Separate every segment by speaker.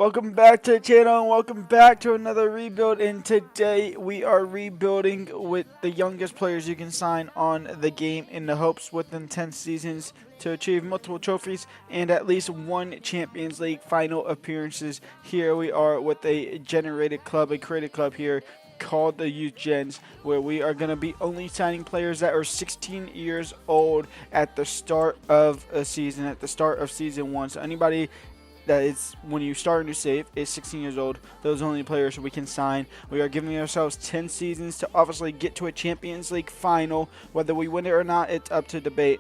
Speaker 1: Welcome back to the channel and welcome back to another rebuild, and today we are rebuilding with the youngest players you can sign on the game in the hopes within 10 seasons to achieve multiple trophies and at least one Champions League final appearances. Here we are with a generated club, a created club here called the Youth Gens, where we are going to be only signing players that are 16 years old at the start of a season, at the start of season 1. So anybody that is, when you start a new save, is 16 years old. Those are only players we can sign. We are giving ourselves 10 seasons to obviously get to a Champions League final. Whether we win it or not, it's up to debate.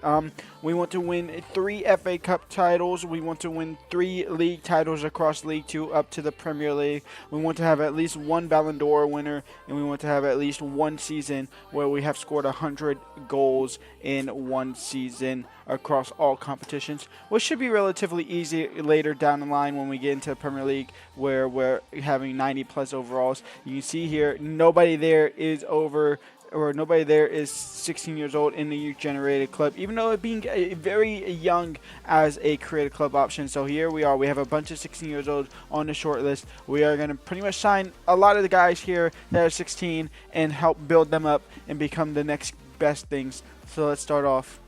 Speaker 1: We want to win 3 FA Cup titles. We want to win 3 league titles across League 2 up to the Premier League. We want to have at least 1 Ballon d'Or winner, and we want to have at least 1 season where we have scored 100 goals in 1 season across all competitions, which should be relatively easy later down the line when we get into the Premier League, where we're having 90 plus overalls. You can see here nobody there is 16 years old in the youth generated club, even though it being very young as a creative club option. So here we are, we have a bunch of 16 years old on the short list. We are going to pretty much sign a lot of the guys here that are 16 and help build them up and become the next best things. So let's start off.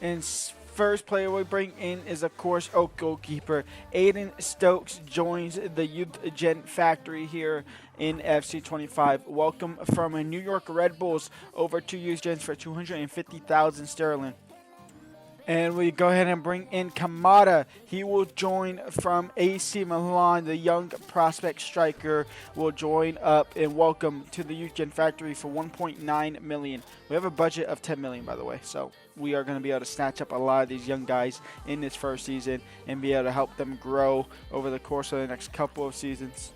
Speaker 1: And first player we bring in is, of course, goalkeeper Aiden Stokes joins the Youth Gen Factory here in FC25. Welcome from New York Red Bulls over to Youth Gens for 250,000 sterling. And we go ahead and bring in Kamada. He will join from AC Milan. The young prospect striker will join up, and welcome to the Youth Gen Factory for 1.9 million. We have a budget of 10 million, by the way, so we are going to be able to snatch up a lot of these young guys in this first season and be able to help them grow over the course of the next couple of seasons.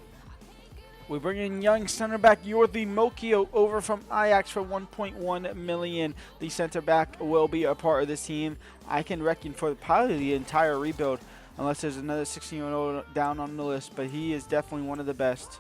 Speaker 1: We bring in young center back Yorthi Mokio over from Ajax for 1.1 million. The center back will be a part of this team. I can reckon for probably the entire rebuild, unless there's another 16-year-old down on the list, but he is definitely one of the best.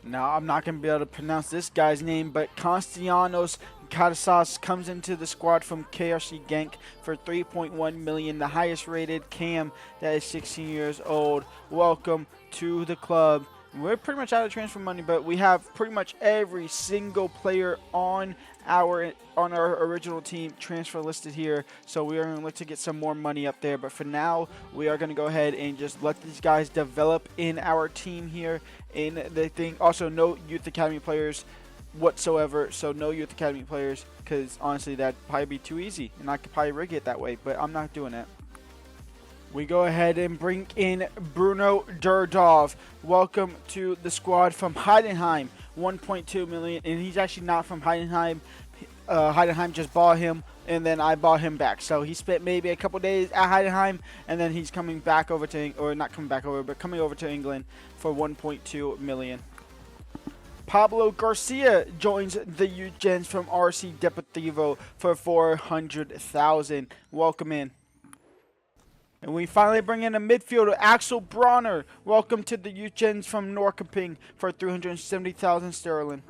Speaker 1: Now, I'm not going to be able to pronounce this guy's name, but Konstantinos Katasas comes into the squad from KRC Genk for 3.1 million, the highest rated cam that is 16 years old. Welcome to the club. We're pretty much out of transfer money, but we have pretty much every single player on our original team transfer listed here. So we are going to look to get some more money up there. But for now, we are going to go ahead and just let these guys develop in our team here in the thing. Also, no Youth Academy players whatsoever. So no Youth Academy players, because honestly, that'd probably be too easy. And I could probably rig it that way, but I'm not doing it. We go ahead and bring in Bruno Durdov. Welcome to the squad from Heidenheim, 1.2 million, and he's actually not from Heidenheim. Heidenheim just bought him, and then I bought him back. So he spent maybe a couple days at Heidenheim, and then he's coming back over to, or not coming back over, but coming over to England for 1.2 million. Pablo Garcia joins the Youth Gens from RC Deportivo for 400,000. Welcome in. And we finally bring in a midfielder, Axel Bronner. Welcome to the Youth Gens from Norrköping for 370,000 sterling.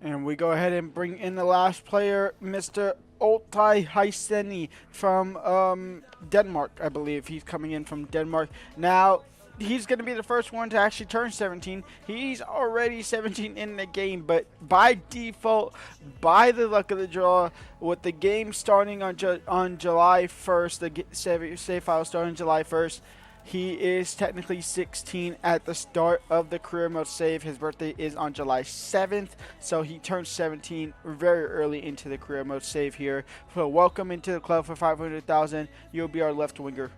Speaker 1: And we go ahead and bring in the last player, Mr. Oltai Heiseni from Denmark, I believe. He's coming in from Denmark. Now, he's going to be the first one to actually turn 17. He's already 17 in the game, but by default, by the luck of the draw, with the game starting on July 1st, the save file starting July 1st, he is technically 16 at the start of the career mode save. His birthday is on July 7th, so he turns 17 very early into the career mode save here. So welcome into the club for 500,000. You'll be our left winger.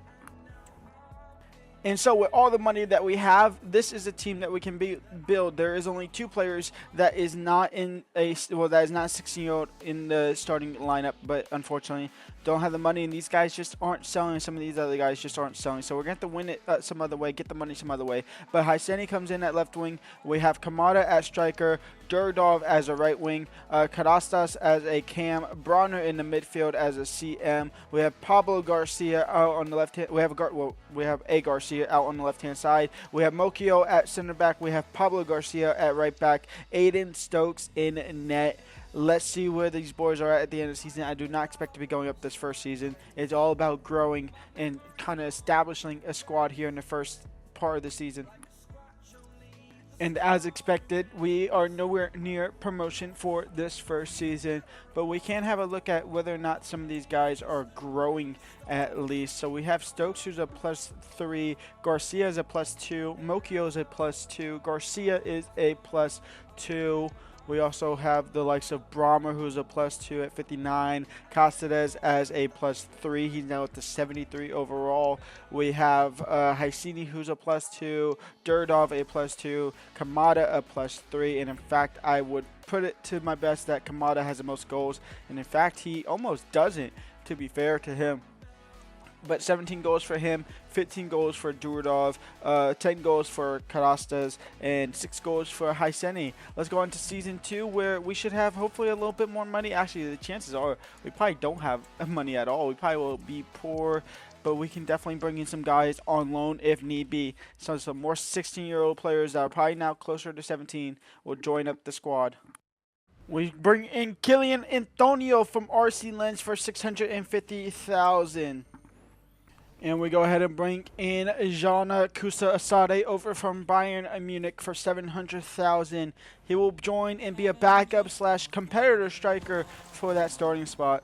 Speaker 1: And so with all the money that we have, this is a team that we can build. There is only 2 players that is not in that is not 16-year-old in the starting lineup, but unfortunately don't have the money, and these guys just aren't selling. Some of these other guys just aren't selling, so we're going to have to win it some other way, get the money some other way. But Heiseni comes in at left wing. We have Kamada at striker, Durdov as a right wing, Kadastas as a cam, Bronner in the midfield as a CM. We have Pablo Garcia out on the left hand. We have a Garcia out on the left hand side. We have Mokio at center back. We have Pablo Garcia at right back. Aiden Stokes in net. Let's see where these boys are at the end of the season. I do not expect to be going up this first season. It's all about growing and kind of establishing a squad here in the first part of the season. And as expected, we are nowhere near promotion for this first season, but we can have a look at whether or not some of these guys are growing at least. So we have Stokes, who's a +3, Garcia is a +2, Mokio is a +2, Garcia is a +2. We also have the likes of Brahmer, who's a +2 at 59. Caceres as a +3. He's now at the 73 overall. We have Hysini, who's a +2. Durdov, a +2. Kamada, a +3. And in fact, I would put it to my best that Kamada has the most goals. And in fact, he almost doesn't, to be fair to him. But 17 goals for him, 15 goals for Durdov, 10 goals for Karastas, and 6 goals for Hyseni. Let's go on to Season 2, where we should have hopefully a little bit more money. Actually, the chances are we probably don't have money at all. We probably will be poor, but we can definitely bring in some guys on loan if need be. So some more 16-year-old players that are probably now closer to 17 will join up the squad. We bring in Kylian Antonio from RC Lens for 650,000. And we go ahead and bring in Jana Kusa Asade over from Bayern Munich for 700,000. He will join and be a backup / competitor striker for that starting spot.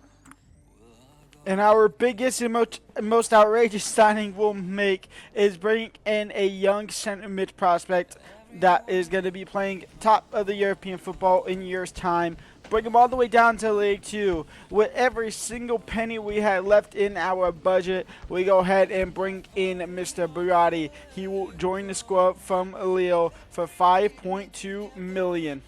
Speaker 1: And our biggest and most outrageous signing we'll make is bringing in a young center mid prospect that is going to be playing top of the European football in years' time. Bring him all the way down to League 2. With every single penny we had left in our budget, we go ahead and bring in Mr. Burati. He will join the squad from Lille for 5.2 million.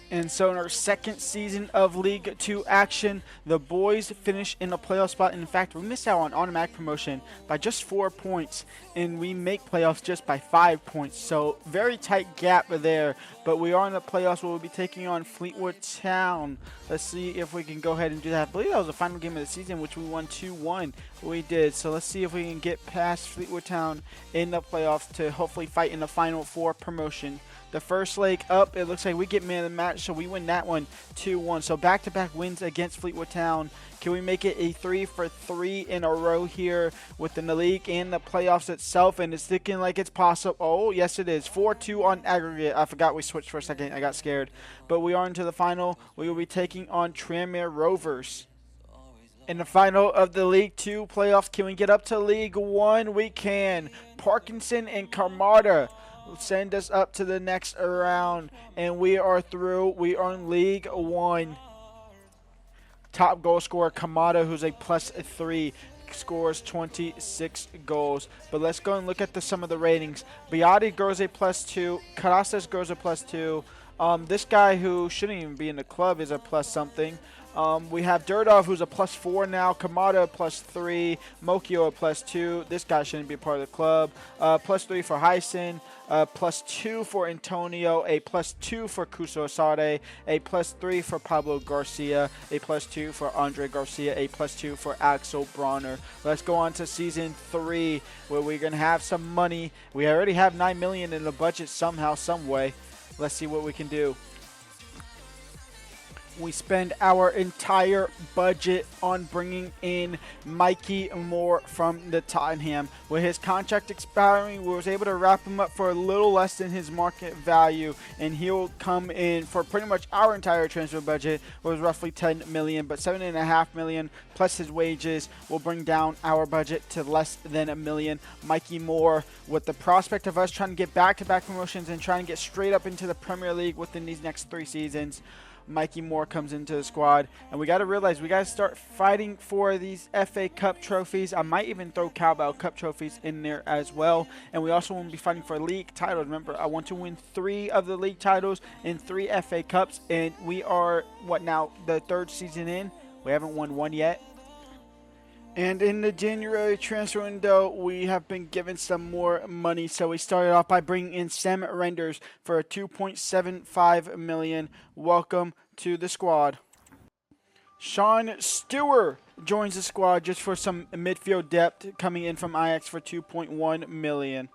Speaker 1: And so in our second season of League 2 action, the boys finish in the playoff spot. In fact, we missed out on automatic promotion by just 4 points, and we make playoffs just by 5 points. So very tight gap there, but we are in the playoffs where we'll be taking on Fleetwood Town. Let's see if we can go ahead and do that. I believe that was the final game of the season, which we won 2-1. We did. So let's see if we can get past Fleetwood Town in the playoffs to hopefully fight in the final for promotion. The first leg up, it looks like we get man of the match, so we win that one 2-1. So back-to-back wins against Fleetwood Town. Can we make it a 3-for-3 in a row here within the league and the playoffs itself? And it's looking like it's possible. Oh, yes, it is. 4-2 on aggregate. I forgot we switched for a second. I got scared. But we are into the final. We will be taking on Tranmere Rovers. In the final of the League 2 playoffs, can we get up to League 1? We can. Parkinson and Carmada send us up to the next round, and we are through. We are in League 1. Top goal scorer Kamada, who's a +3, scores 26 goals. But let's go and look at some of the ratings. Biati goes a +2. Carasas goes a +2. This guy who shouldn't even be in the club is a +something. We have Durdov, who's a +4 now. Kamada, a +3. Mokio, a +2. This guy shouldn't be a part of the club. +3 for Hyson. +2 for Antonio. A +2 for Kuso Asade. A +3 for Pablo Garcia. A +2 for Andre Garcia. A +2 for Axel Bronner. Let's go on to Season 3, where we're going to have some money. We already have 9 million in the budget somehow, some way. Let's see what we can do. We spend our entire budget on bringing in Mikey Moore from the Tottenham. With his contract expiring, we was able to wrap him up for a little less than his market value, and he'll come in for pretty much our entire transfer budget, which was roughly 10 million, but 7.5 million plus his wages will bring down our budget to less than $1 million. Mikey Moore, with the prospect of us trying to get back-to-back promotions and trying to get straight up into the Premier League within these next 3 seasons, Mikey Moore comes into the squad, and we got to realize we got to start fighting for these FA Cup trophies. I might even throw Cowbell Cup trophies in there as well, and we also want to be fighting for league titles. Remember, I want to win 3 of the league titles and 3 FA Cups, and we are, what now, the 3rd season in? We haven't won 1 yet. And in the January transfer window, we have been given some more money. So we started off by bringing in Sam Renders for a 2.75 million. Welcome to the squad. Sean Stewart joins the squad just for some midfield depth, coming in from Ajax for 2.1 million.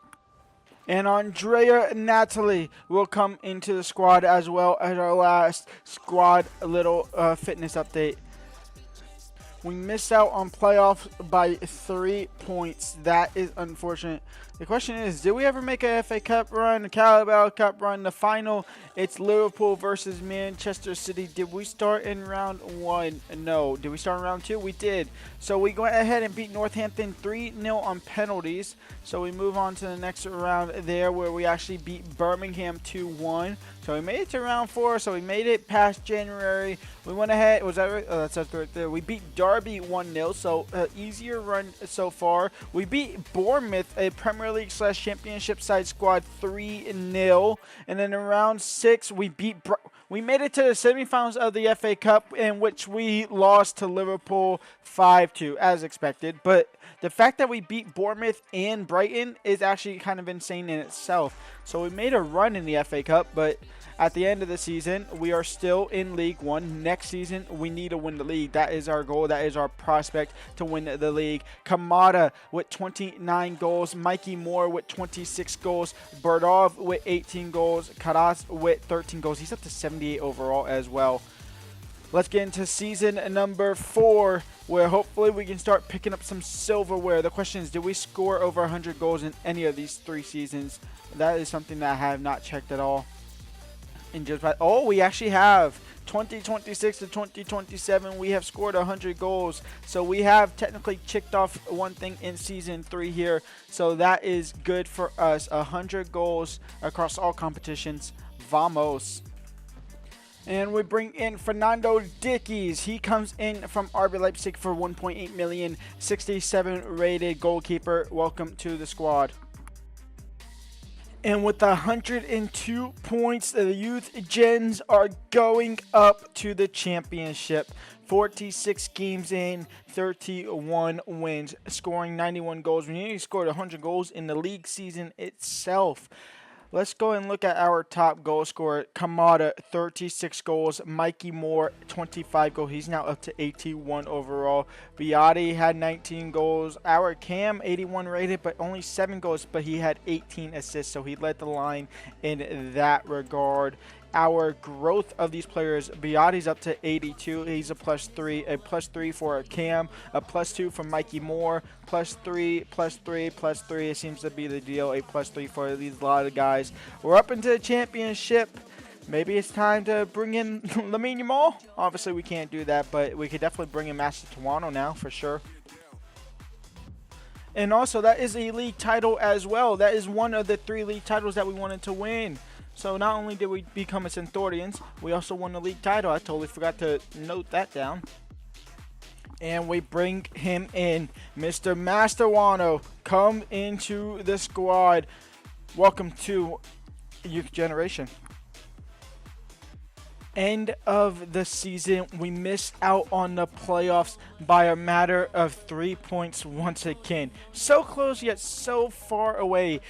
Speaker 1: And Andrea Natalie will come into the squad as well as our last squad little fitness update. We missed out on playoffs by 3 points. That is unfortunate. The question is, did we ever make a FA Cup run, a Carabao Cup run, the final? It's Liverpool versus Manchester City. Did we start in round 1? No. Did we start in round 2? We did. So we went ahead and beat Northampton 3-0 on penalties. So we move on to the next round there where we actually beat Birmingham 2-1. So we made it to round 4. So we made it past January. We went ahead. Was that right? Oh, that's right there. We beat Derby 1-0. So easier run so far. We beat Bournemouth, a Premier League / Championship side squad, 3-0. And then in round 6, we made it to the semifinals of the FA Cup, in which we lost to Liverpool 5-2, as expected. But the fact that we beat Bournemouth and Brighton is actually kind of insane in itself. So we made a run in the FA Cup, but at the end of the season, we are still in League One. Next season, we need to win the league. That is our goal. That is our prospect to win the league. Kamada with 29 goals. Mikey Moore with 26 goals. Berdov with 18 goals. Karas with 13 goals. He's up to 78 overall as well. Let's get into season number 4, where hopefully we can start picking up some silverware. The question is, did we score over 100 goals in any of these 3 seasons? That is something that I have not checked at all. We actually have 2026 to 2027. We have scored 100 goals. So we have technically checked off one thing in season 3 here. So that is good for us. 100 goals across all competitions. Vamos. And we bring in Fernando Dickies. He comes in from RB Leipzig for 1.8 million. 67 rated goalkeeper. Welcome to the squad. And with 102 points, the Youth Gens are going up to the championship. 46 games in, 31 wins, scoring 91 goals. We nearly scored 100 goals in the league season itself. Let's go and look at our top goal scorer. Kamada, 36 goals. Mikey Moore, 25 goals. He's now up to 81 overall. Biati had 19 goals. Our Cam, 81 rated, but only 7 goals. But he had 18 assists, so he led the line in that regard. Our growth of these players, Biati's up to 82. He's a +3. A +3 for Cam. A +2 for Mikey Moore. +3, +3, +3. It seems to be the deal. A +3 for these lot of guys. We're up into the championship. Maybe it's time to bring in Lamine Yamal. Obviously, we can't do that, but we could definitely bring in Master Tawano now for sure. And also, that is a league title as well. That is one of the 3 league titles that we wanted to win. So not only did we become a Centaurians, we also won the league title. I totally forgot to note that down. And we bring him in. Mr. Master Wano, come into the squad. Welcome to Youth Generation. End of the season, we missed out on the playoffs by a matter of 3 points once again. So close yet so far away.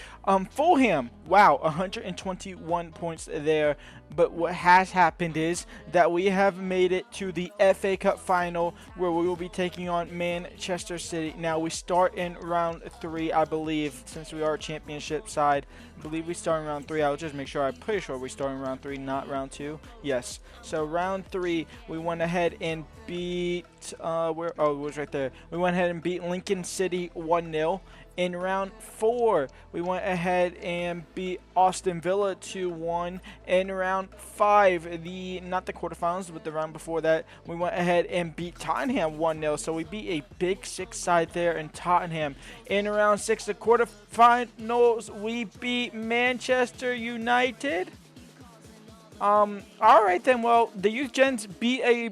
Speaker 1: Fulham, wow, 121 points there. But what has happened is that we have made it to the FA Cup final, where we will be taking on Manchester City. Now we start in round 3, I believe, since we are a championship side. I believe we start in round 3. I'll just make sure. I'm pretty sure we start in round 3, not round 2. Yes. So round 3, we went ahead and beat. It was right there. We went ahead and beat Lincoln City 1-0. In round 4, we went ahead and beat Aston Villa 2-1. In round 5, not the quarterfinals, but the round before that, we went ahead and beat Tottenham 1-0. So we beat a big 6 side there in Tottenham. In round 6, the quarterfinals, we beat Manchester United. All right then. Well, the Youth Gens beat a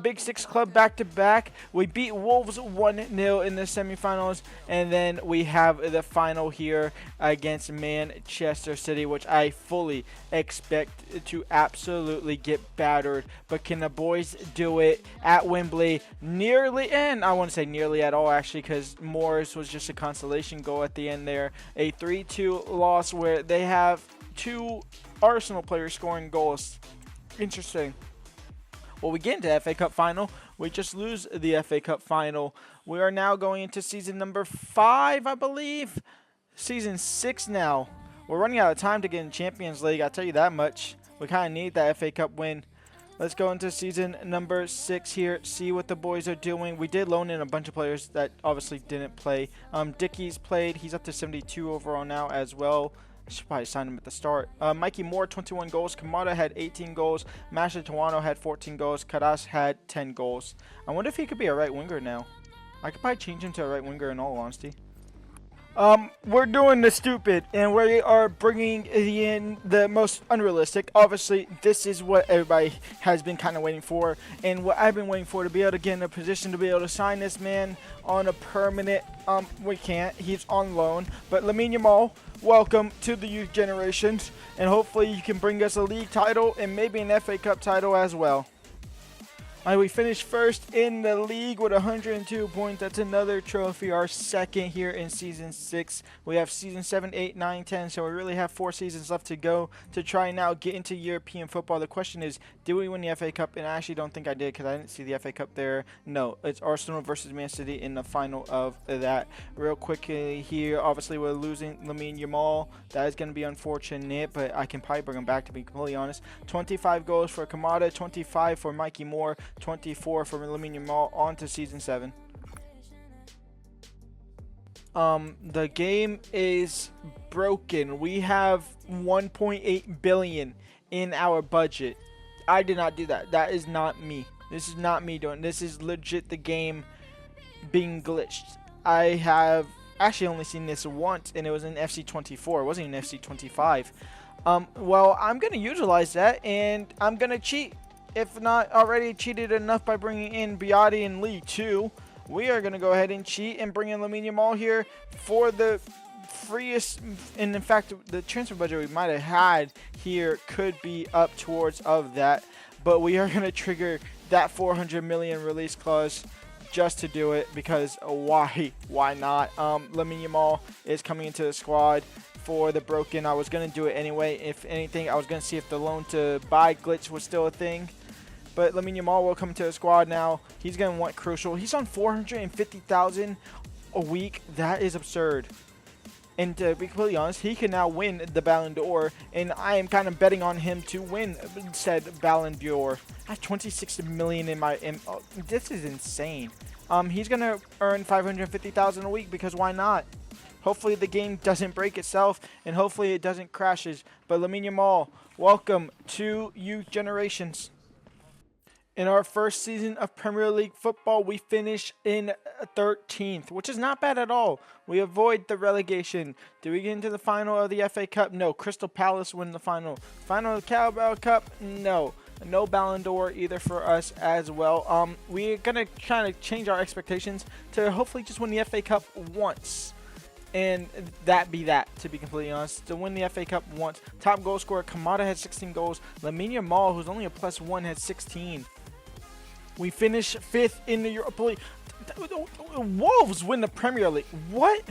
Speaker 1: Big 6 club back-to-back. We beat Wolves 1-0 in the semifinals, and then we have the final here against Manchester City, which I fully expect to absolutely get battered. But can the boys do it at Wembley? Nearly, and I wouldn't say nearly at all, actually, because Morris was just a consolation goal at the end there. A 3-2 loss where they have 2 Arsenal players scoring goals. Interesting. Well, we get into the FA Cup final. We just lose the FA Cup final. We are now going into season number 5, I believe. Season 6 now. We're running out of time to get in Champions League, I'll tell you that much. We kind of need that FA Cup win. Let's go into season number 6 here, see what the boys are doing. We did loan in a bunch of players that obviously didn't play. Dickey's played. He's up to 72 overall now as well. I should probably sign him at the start. Mikey Moore, 21 goals. Kamada had 18 goals. Masha Tawano had 14 goals. Karas had 10 goals. I wonder if he could be a right winger now. I could probably change him to a right winger in all honesty. We're doing the stupid, and we are bringing in the most unrealistic. Obviously, this is what everybody has been kind of waiting for, and what I've been waiting for, to be able to get in a position to be able to sign this man on a permanent. We can't. He's on loan. But Lamine Yamal, welcome to the youth generations, and hopefully you can bring us a league title and maybe an FA Cup title as well. We finished first in the league with 102 points. That's another trophy, our second here in Season 6. We have Season 7, 8, 9, 10, so we really have 4 seasons left to go to try now get into European football. The question is, did we win the FA Cup? And I actually don't think I did because I didn't see the FA Cup there. No, it's Arsenal versus Man City in the final of that. Real quickly here, obviously we're losing Lamine Yamal. That is going to be unfortunate, but I can probably bring him back, to be completely honest. 25 goals for Kamada, 25 for Mikey Moore, 24 for Lamine Yamal. On to Season 7. The game is broken. We have 1.8 billion in our budget. I did not do that. That is not me. This is not me doing. This is legit the game being glitched. I have actually only seen this once, and it was in FC24. It wasn't in FC25. Well, I'm gonna utilize that, and I'm gonna cheat. If not already cheated enough by bringing in Biotti and Lee too, we are going to go ahead and cheat and bring in Lamine Yamal here for the freest. And in fact, the transfer budget we might have had here could be up towards of that. But we are going to trigger that 400 million release clause just to do it, because why? Why not? Lamine Yamal is coming into the squad for the broken. I was going to do it anyway. If anything, I was going to see if the loan to buy glitch was still a thing. But Lamine Yamal will come to the squad now. He's going to want crucial. He's on 450,000 a week. That is absurd. And to be completely honest, he can now win the Ballon d'Or. And I am kind of betting on him to win said Ballon d'Or. I have 26 million in my... this is insane. He's going to earn 550,000 a week, because why not? Hopefully the game doesn't break itself, and hopefully it doesn't crashes. But Lamine Yamal, welcome to Youth Generations. In our first season of Premier League football, we finish in 13th, which is not bad at all. We avoid the relegation. Do we get into the final of the FA Cup? No. Crystal Palace win the final. Final of the Carabao Cup? No. No Ballon d'Or either for us as well. We're going to kind of change our expectations to hopefully just win the FA Cup once. And that be that, to be completely honest. To win the FA Cup once. Top goal scorer, Kamada had 16 goals. Lamine Yamal, who's only a +1, had 16. We finish 5th in the Europa League. Wolves win the Premier League. What?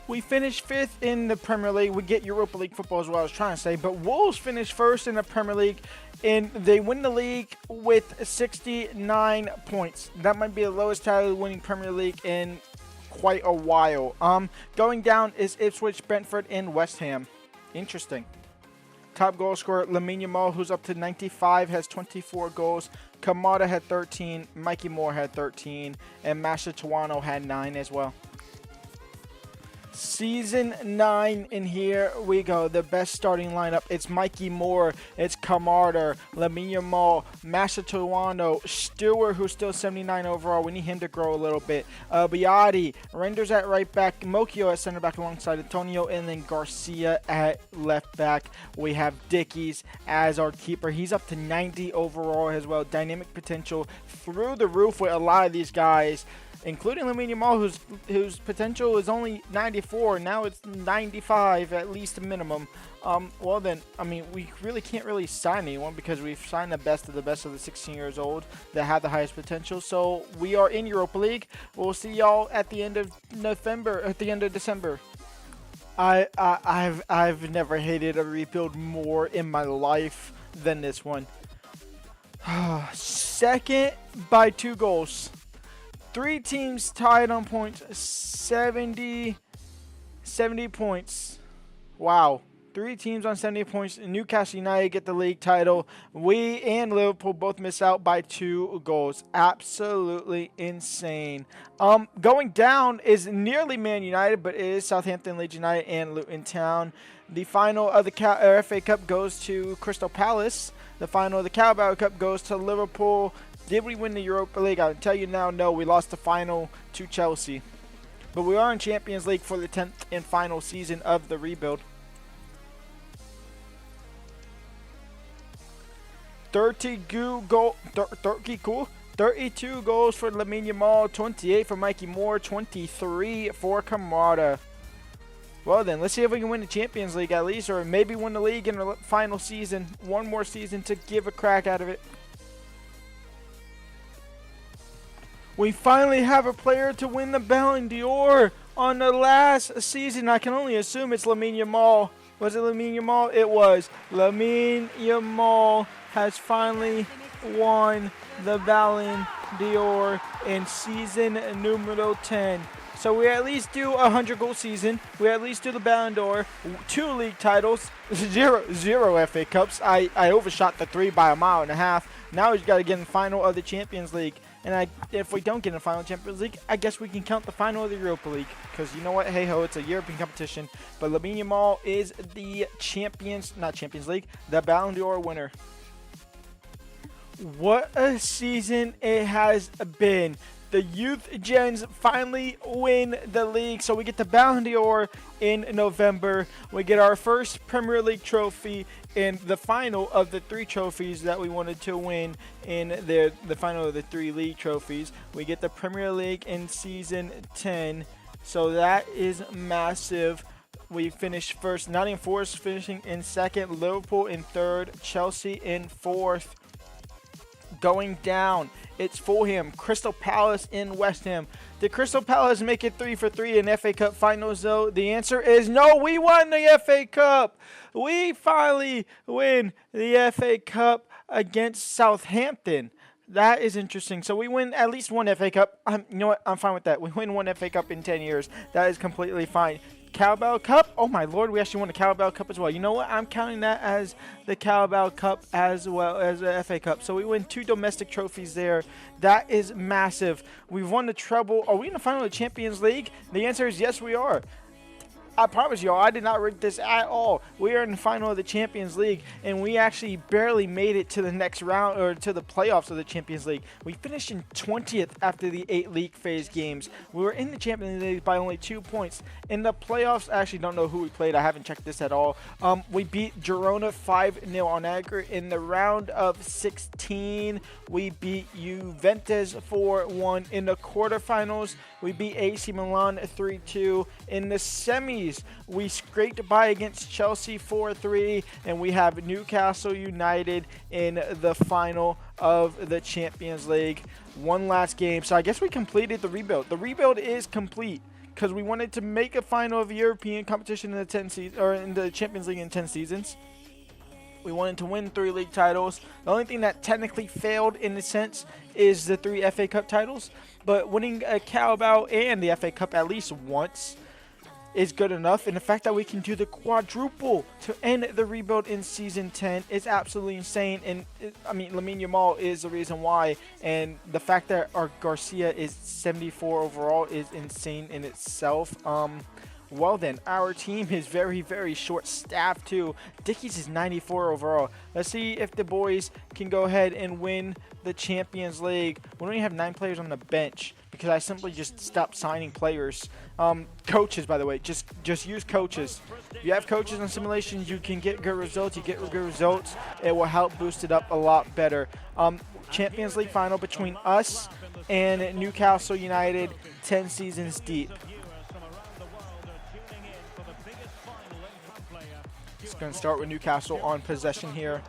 Speaker 1: We finish 5th in the Premier League. We get Europa League football is what I was trying to say. But Wolves finish 1st in the Premier League, and they win the league with 69 points. That might be the lowest title winning Premier League in quite a while. Going down is Ipswich, Brentford, and West Ham. Interesting. Top goal scorer, Lamine Yamal, who's up to 95, has 24 goals. Kamada had 13, Mikey Moore had 13, and Masha Tawano had 9 as well. Season 9, and here we go. The best starting lineup. It's Mikey Moore, it's Kamada, Lamine Yamal, Masha Tawano, Stewart, who's still 79 overall. We need him to grow a little bit. Biotti, Renders at right back, Mokio at center back alongside Antonio, and then Garcia at left back. We have Dickey's as our keeper. He's up to 90 overall as well. Dynamic potential through the roof with a lot of these guys, including Lamine Yamal, whose potential is only 94. Now it's 95 at least a minimum. Well then, I mean, we really can't really sign anyone because we've signed the best of the 16 years old that have the highest potential. So we are in Europa League. We'll see y'all at the end of December. I've never hated a rebuild more in my life than this one. Second by 2 goals. 3 teams tied on points, 70 points. Wow. 3 teams on 70 points. Newcastle United get the league title. We and Liverpool both miss out by 2 goals. Absolutely insane. Going down is nearly Man United, but it is Southampton, Leeds United, and Luton Town. The final of the FA Cup goes to Crystal Palace. The final of the Carabao Cup goes to Liverpool. Did we win the Europa League? I'll tell you now, no. We lost the final to Chelsea. But we are in Champions League for the 10th and final season of the rebuild. 32 goals for Lamine Yamal, 28 for Mikey Moore, 23 for Kamara. Well then, let's see if we can win the Champions League at least, or maybe win the league in the final season. One more season to give a crack out of it. We finally have a player to win the Ballon d'Or on the last season. I can only assume it's Lamine Yamal. Was it Lamine Yamal? It was. Lamine Yamal has finally won the Ballon d'Or in season numero 10. So we at least do a 100-goal season. We at least do the Ballon d'Or, 2 league titles, zero FA Cups. I overshot the 3 by a mile and a half. Now we've got to get in the final of the Champions League. And if we don't get in the final Champions League, I guess we can count the final of the Europa League. Because you know what? Hey ho, it's a European competition. But Lamine Yamal is the the Ballon d'Or winner. What a season it has been. The Youth Gens finally win the league. So we get the Ballon d'Or in November. We get our first Premier League trophy in the final of the 3 trophies that we wanted to win in the final of the 3 league trophies. We get the Premier League in season 10. So that is massive. We finished first. Nottingham Forest finishing in second. Liverpool in third. Chelsea in fourth. Going down, it's Fulham, Crystal Palace, and West Ham. Did Crystal Palace make it 3 for 3 in FA Cup finals, though? The answer is no. We won the FA Cup. We finally win the FA Cup against Southampton. That is interesting. So we win at least 1 FA Cup. You know what? I'm fine with that. We win 1 FA Cup in 10 years. That is completely fine. Carabao Cup? Oh my lord, we actually won the Carabao Cup as well. You know what? I'm counting that as the Carabao Cup as well as the FA Cup. So we win 2 domestic trophies there. That is massive. We've won the treble. Are we in the final of the Champions League? The answer is yes, we are. I promise y'all, I did not rig this at all. We are in the final of the Champions League, and we actually barely made it to the next round, or to the playoffs of the Champions League. We finished in 20th after the 8 league phase games. We were in the Champions League by only 2 points. In the playoffs, I actually don't know who we played. I haven't checked this at all. We beat Girona 5-0 on aggregate. In the round of 16, we beat Juventus 4-1. In the quarterfinals, we beat AC Milan 3-2. In the semis, we scraped by against Chelsea 4-3, and we have Newcastle United in the final of the Champions League. One last game, so I guess we completed the rebuild. The rebuild is complete because we wanted to make a final of the European competition in the 10 seasons, or in the Champions League in 10 seasons. We wanted to win 3 league titles. The only thing that technically failed in a sense is the 3 FA Cup titles, but winning a Carabao and the FA Cup at least once is good enough, and the fact that we can do the quadruple to end the rebuild in season 10 is absolutely insane. And I mean, Lamine Yamal is the reason why, and the fact that our Garcia is 74 overall is insane in itself. Well then, our team is very, very short-staffed too. Dickey's is 94 overall. Let's see if the boys can go ahead and win the Champions League. We only have 9 players on the bench because I simply just stopped signing players. Coaches, by the way, just use coaches. If you have coaches on simulations, you can get good results. You get good results, it will help boost it up a lot better. Champions League final between us and Newcastle United, 10 seasons deep. It's going to start with Newcastle on possession here.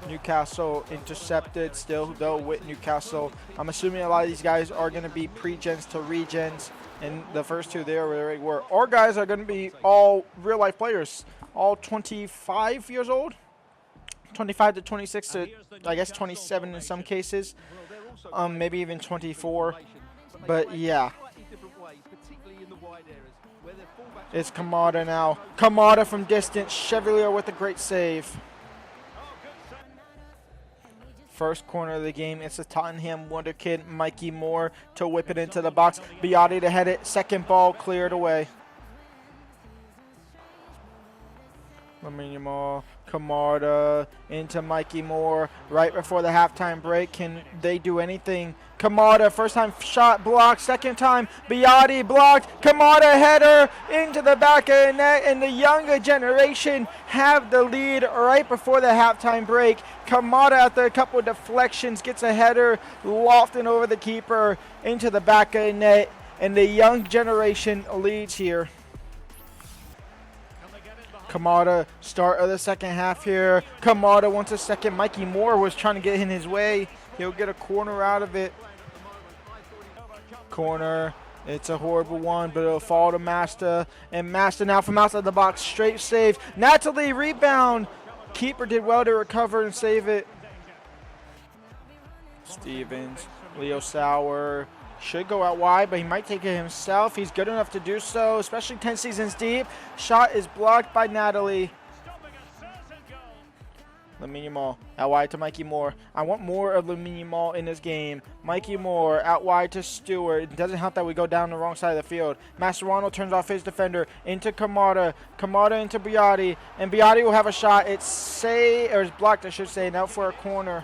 Speaker 1: Newcastle intercepted still, though, with Newcastle. I'm assuming a lot of these guys are going to be pre-gens to regens, and the first 2 there already were. Our guys are going to be all real-life players, all 25 years old, 25 to 26 to, I guess, 27 in some cases, maybe even 24, but yeah. It's Kamada now. Kamada from distance. Chevalier with a great save. First corner of the game. It's a Tottenham wonder kid, Mikey Moore, to whip it into the box. Biotti to head it. Second ball cleared away. Kamada into Mikey Moore right before the halftime break. Can they do anything? Kamada, first time shot blocked, second time Biotti blocked. Kamada header into the back of the net, and the younger generation have the lead right before the halftime break. Kamada, after a couple of deflections, gets a header lofting over the keeper into the back of the net, and the young generation leads here. Kamada, start of the second half here. Kamada wants a second. Mikey Moore was trying to get in his way. He'll get a corner out of it. Corner. It's a horrible one, but it'll fall to Master. And Master now from outside the box. Straight save. Natalie, rebound. Keeper did well to recover and save it. Stevens. Leo Sauer. Should go out wide, but he might take it himself. He's good enough to do so, especially 10 seasons deep. Shot is blocked by Natalie. Lamine Yamal out wide to Mikey Moore. I want more of Lamine Yamal in this game. Mikey Moore out wide to Stewart. It doesn't help that we go down the wrong side of the field. Mascherano turns off his defender into Kamada. Kamada into Biotti, and Biotti will have a shot. It's blocked, I should say, and out for a corner.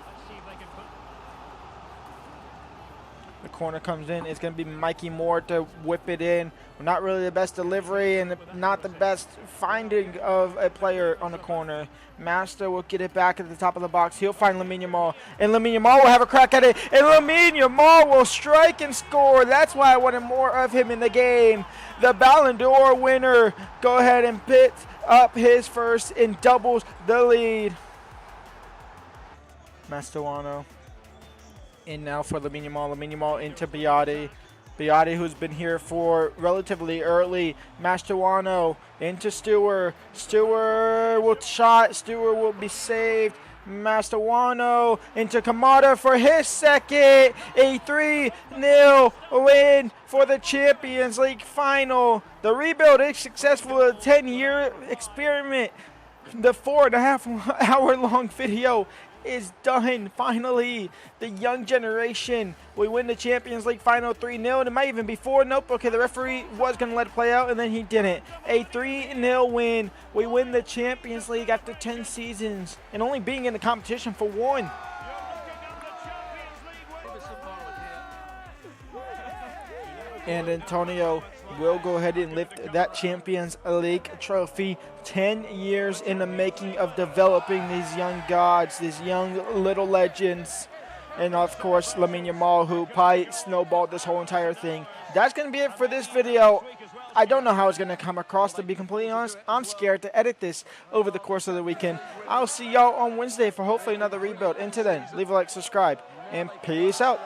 Speaker 1: The corner comes in. It's going to be Mikey Moore to whip it in. Not really the best delivery and not the best finding of a player on the corner. Master will get it back at the top of the box. He'll find Lamine Yamal. And Lamine Yamal will have a crack at it. And Lamine Yamal will strike and score. That's why I wanted more of him in the game. The Ballon d'Or winner. Go ahead and pick up his first and doubles the lead. Mascherano. In now for Lamine Yamal. Lamine Yamal into Biotti. Biotti, who's been here for relatively early. Mascherano into Stewart. Stewart will shot. Stewart will be saved. Mascherano into Kamada for his second. A 3-0 win for the Champions League final. The rebuild is successful. A 10-year experiment. The 4.5 hour long video is done. Finally, the young generation, we win the Champions League final 3-0, and it might even be 4. Nope, okay, the referee was going to let it play out, and then he didn't. A 3-0 win. We win the Champions League after 10 seasons, and only being in the competition for 1. And Antonio will go ahead and lift that Champions League trophy. 10 years in the making of developing these young gods, these young little legends. And of course, Lamine Yamal, who probably snowballed this whole entire thing. That's going to be it for this video. I don't know how it's going to come across, to be completely honest. I'm scared to edit this over the course of the weekend. I'll see y'all on Wednesday for hopefully another rebuild. Until then, leave a like, subscribe, and peace out.